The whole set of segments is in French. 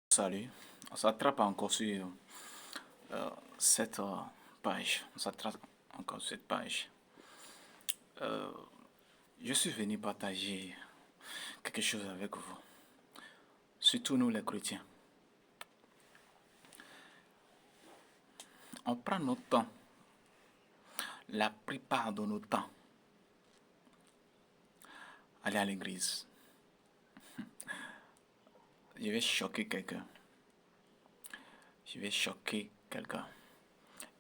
Salut, on s'attrape encore sur cette page. On s'attrape encore sur cette page. Je suis venu partager quelque chose avec vous, surtout nous les chrétiens. On prend notre temps, la plupart de nos temps, aller à l'église. Je vais choquer quelqu'un. Je vais choquer quelqu'un.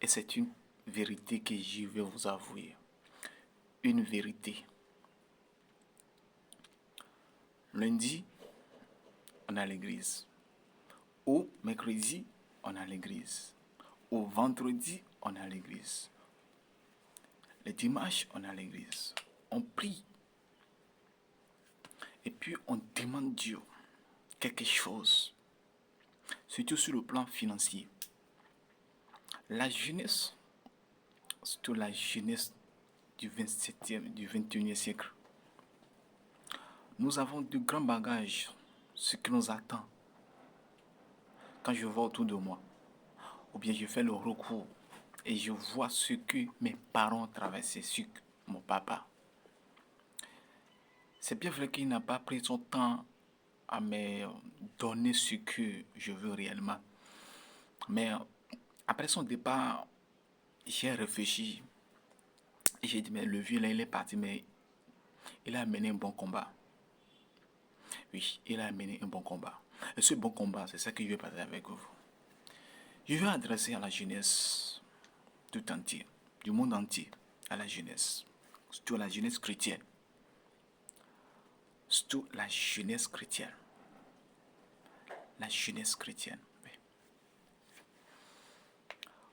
Et c'est une vérité que je vais vous avouer. Une vérité. Lundi, on est à l'église. Au mercredi, on est à l'église. Au vendredi, on est à l'église. Le dimanche, on est à l'église. On prie. Et puis, on demande Dieu quelque chose. Surtout sur le plan financier. La jeunesse, surtout la jeunesse du 27e, du 21e siècle, nous avons de grands bagages, ce qui nous attend. Quand je vois autour de moi, ou bien je fais le recours et je vois ce que mes parents ont traversé, sur mon papa. C'est bien vrai qu'il n'a pas pris son temps à me donner ce que je veux réellement. Mais après son départ, j'ai réfléchi et j'ai dit, mais le vieux là, il est parti, mais il a mené un bon combat. Oui, il a mené un bon combat. Et ce bon combat, c'est ça que je vais partager avec vous. Je vais adresser à la jeunesse tout entière, du monde entier, à la jeunesse, surtout à la jeunesse chrétienne. Surtout la jeunesse chrétienne. La jeunesse chrétienne. Oui.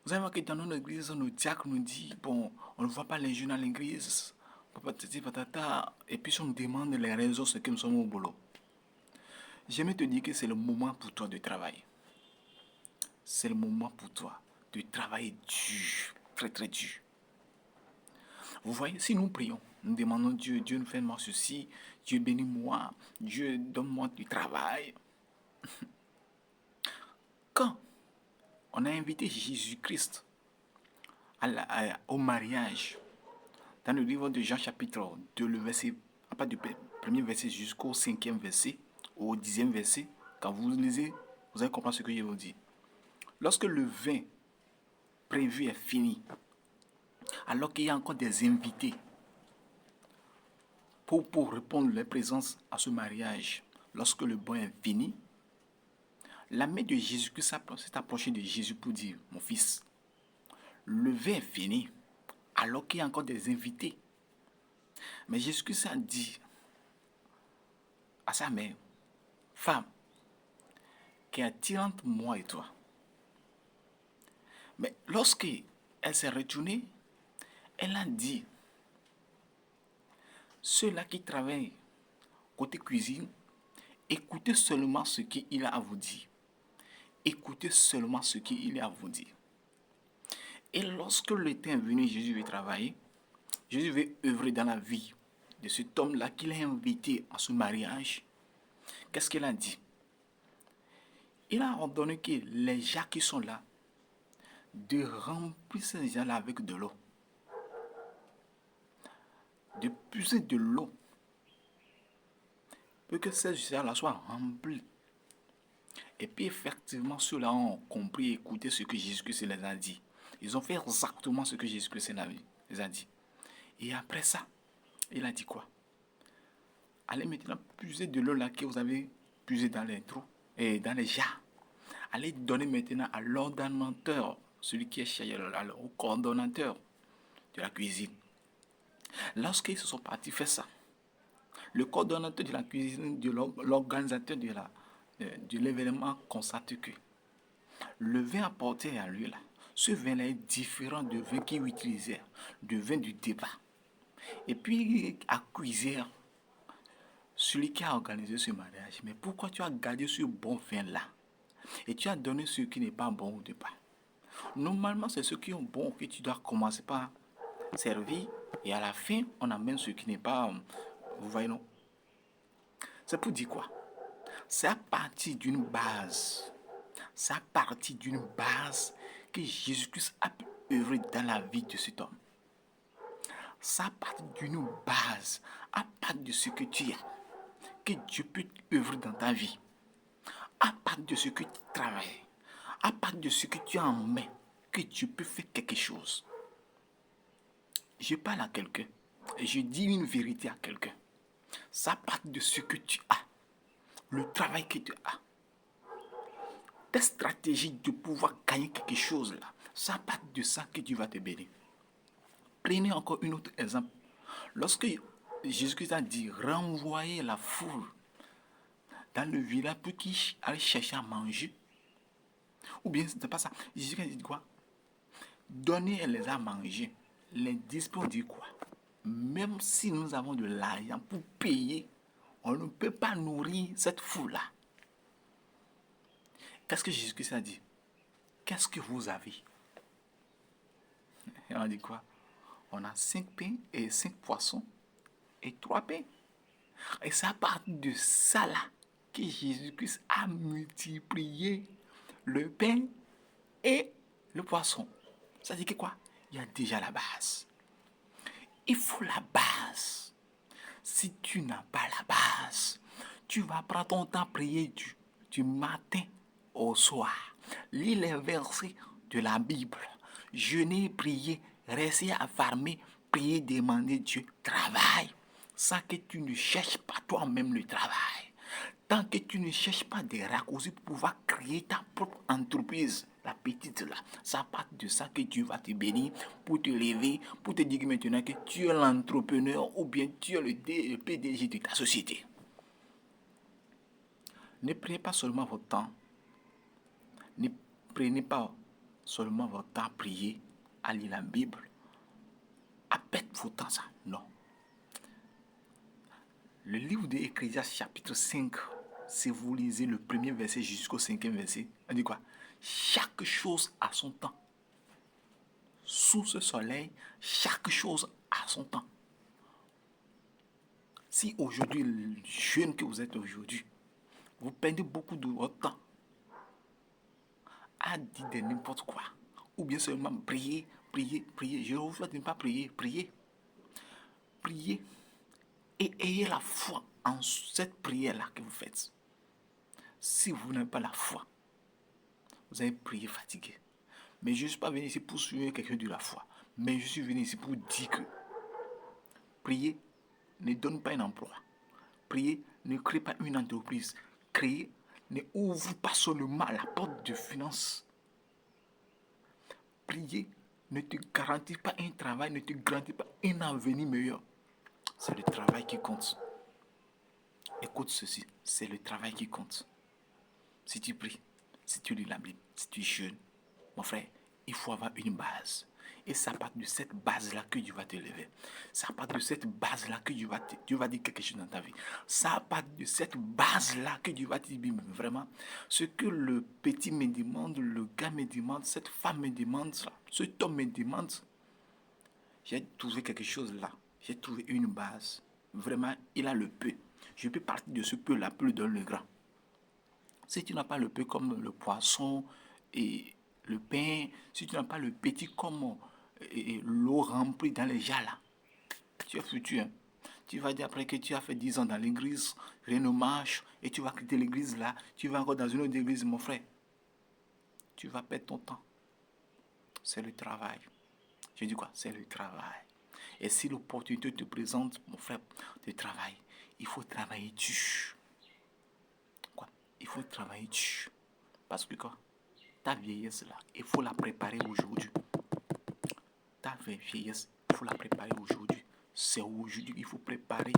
Vous savez que dans notre église, nos diacres nous disent, bon, on ne voit pas les jeunes à l'église, et puis on nous demande les raisons, c'est que nous sommes au boulot. J'aimerais te dire que c'est le moment pour toi de travailler. C'est le moment pour toi de travailler dur, très très dur. Vous voyez, si nous prions, nous demandons Dieu, Dieu nous fait moi ceci, Dieu bénis-moi, Dieu donne-moi du travail. Quand on a invité Jésus-Christ au mariage, dans le livre de Jean chapitre 2, le verset, à partir du premier verset jusqu'au 5e verset, ou au 10e verset, quand vous lisez, vous allez comprendre ce que je vous dis. Lorsque le vin prévu est fini, alors qu'il y a encore des invités pour répondre leur présence à ce mariage, lorsque le bon est fini, la mère de Jésus-Christ s'est approchée de Jésus pour dire, mon fils, le vin est fini, alors qu'il y a encore des invités. Mais Jésus-Christ a dit à sa mère, femme, qui est attirante moi et toi. Mais lorsqu'elle s'est retournée, elle a dit, ceux-là qui travaillent côté cuisine, écoutez seulement ce qu'il a à vous dire. Écoutez seulement ce qu'il a à vous dire. Et lorsque le temps est venu, Jésus veut travailler, Jésus veut œuvrer dans la vie de cet homme-là qu'il a invité à ce mariage. Qu'est-ce qu'il a dit? Il a ordonné que les gens qui sont là, de remplir ces gens-là avec de l'eau. De puiser de l'eau. Pour que ces gens-là soient remplis. Et puis effectivement, ceux-là ont compris et écouté ce que Jésus-Christ les a dit. Ils ont fait exactement ce que Jésus-Christ les a dit. Et après ça, il a dit quoi? Allez maintenant puiser de l'eau là que vous avez puisé dans les trous et dans les jarres. Allez donner maintenant à l'ordonnateur, celui qui est chez au coordonnateur de la cuisine. Lorsqu'ils se sont partis faire ça, le coordonnateur de la cuisine, de l'organisateur de l'événement constate que le vin apporté à lui là, ce vin-là est différent du vin qu'il utilisait, du vin du départ. Et puis à cuisiner, celui qui a organisé ce mariage, mais pourquoi tu as gardé ce bon vin-là et tu as donné ce qui n'est pas bon au départ? Normalement, c'est ceux qui ont bon que tu dois commencer par servir et à la fin, on amène ce qui n'est pas... Vous voyez, non? C'est pour dire quoi? C'est à partir d'une base. C'est à partir d'une base que Jésus-Christ a pu œuvrer dans la vie de cet homme. C'est à partir d'une base, à partir de ce que tu as, que Dieu peut œuvrer dans ta vie. À partir de ce que tu travailles, à partir de ce que tu as en main, que Dieu peut faire quelque chose. Je parle à quelqu'un et je dis une vérité à quelqu'un. Ça part de ce que tu as, le travail que tu as, tes stratégies de pouvoir gagner quelque chose là. Ça part de ça que Dieu va te bénir. Prenez encore un autre exemple. Lorsque Jésus-Christ a dit renvoyer la foule dans le village pour qu'ils aillent chercher à manger, ou bien ce n'est pas ça. Jésus-Christ dit quoi? Donnez-les à manger. Les disciples ont dit quoi? Même si nous avons de l'argent pour payer, on ne peut pas nourrir cette foule-là. Qu'est-ce que Jésus-Christ a dit? Qu'est-ce que vous avez? Et on dit quoi? On a 5 pains et 5 poissons et 3 pains. Et c'est à partir de ça là que Jésus-Christ a multiplié le pain et le poisson. Ça dit que quoi? Il y a déjà la base. Il faut la base. Si tu n'as pas la base, tu vas prendre ton temps à prier du matin au soir. Lis les versets de la Bible. Jeûner, prier, rester affamé, prier, demander Dieu. Travaille. Sans que tu ne cherches pas toi-même le travail. Tant que tu ne cherches pas des raccourcis pour pouvoir créer ta propre entreprise, la petite là, ça part de ça que Dieu va te bénir pour te lever, pour te dire maintenant que tu es l'entrepreneur ou bien tu es le PDG de ta société. Ne prenez pas seulement votre temps, ne prenez pas seulement votre temps à prier, à lire la Bible, à perdre votre temps ça, non. Le livre de Ecclésiaste chapitre 5, si vous lisez le premier verset jusqu'au 5e verset, on dit quoi? Chaque chose a son temps. Sous ce soleil, chaque chose a son temps. Si aujourd'hui, le jeune que vous êtes aujourd'hui, vous perdez beaucoup de votre temps à dire de n'importe quoi, ou bien seulement prier, prier, prier. Je vous souhaite de ne pas prier, prier. Priez et ayez la foi en cette prière-là que vous faites. Si vous n'avez pas la foi, vous allez prier fatigué. Mais je ne suis pas venu ici pour suivre quelqu'un de la foi. Mais je suis venu ici pour dire que prier ne donne pas un emploi. Prier ne crée pas une entreprise. Prier ne ouvre pas seulement la porte de finances. Prier ne te garantit pas un travail, ne te garantit pas un avenir meilleur. C'est le travail qui compte. Écoute ceci, c'est le travail qui compte. Si tu pries, si tu lis la Bible, si tu jeûnes, mon frère, il faut avoir une base. Et c'est à partir de cette base-là que Dieu va te lever. C'est à partir de cette base-là que Dieu va dire quelque chose dans ta vie. C'est à partir de cette base-là que Dieu va te dire vraiment ce que le petit me demande, le gars me demande, cette femme me demande, cet homme me demande. J'ai trouvé quelque chose là. J'ai trouvé une base. Vraiment, il a le peu. Je peux partir de ce peu-là pour lui donner le grand. Si tu n'as pas le peu comme le poisson et le pain, si tu n'as pas le petit comme l'eau remplie dans les jarres là, tu es foutu. Hein? Tu vas dire après que tu as fait 10 ans dans l'église, rien ne marche, et tu vas quitter l'église là, tu vas encore dans une autre église, mon frère. Tu vas perdre ton temps. C'est le travail. Je dis quoi? C'est le travail. Et si l'opportunité te présente, mon frère, de travail, il faut travailler dessus. Quoi? Il faut travailler dessus. Parce que quoi? Ta vieillesse là, il faut la préparer aujourd'hui. Ta vieillesse, il faut la préparer aujourd'hui. C'est aujourd'hui qu'il faut préparer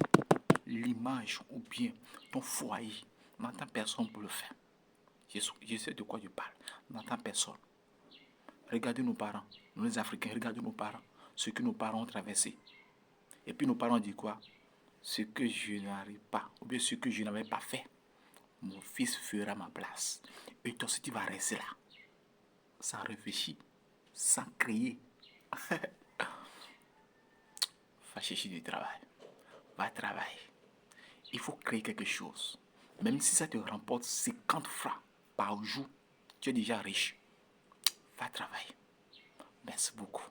l'image ou bien ton foyer. On n'entend personne pour le faire. Je sais de quoi je parle. On n'entend personne. Regardez nos parents, nous les Africains, regardez nos parents, ce que nos parents ont traversé. Et puis nos parents disent quoi? Ce que je n'arrive pas, ou bien ce que je n'avais pas fait, mon fils fera ma place. Et toi aussi tu vas rester là, sans réfléchir, sans crier. Va chercher du travail, va travailler. Il faut créer quelque chose. Même si ça te remporte 50 francs par jour, tu es déjà riche. Va travailler. Merci beaucoup.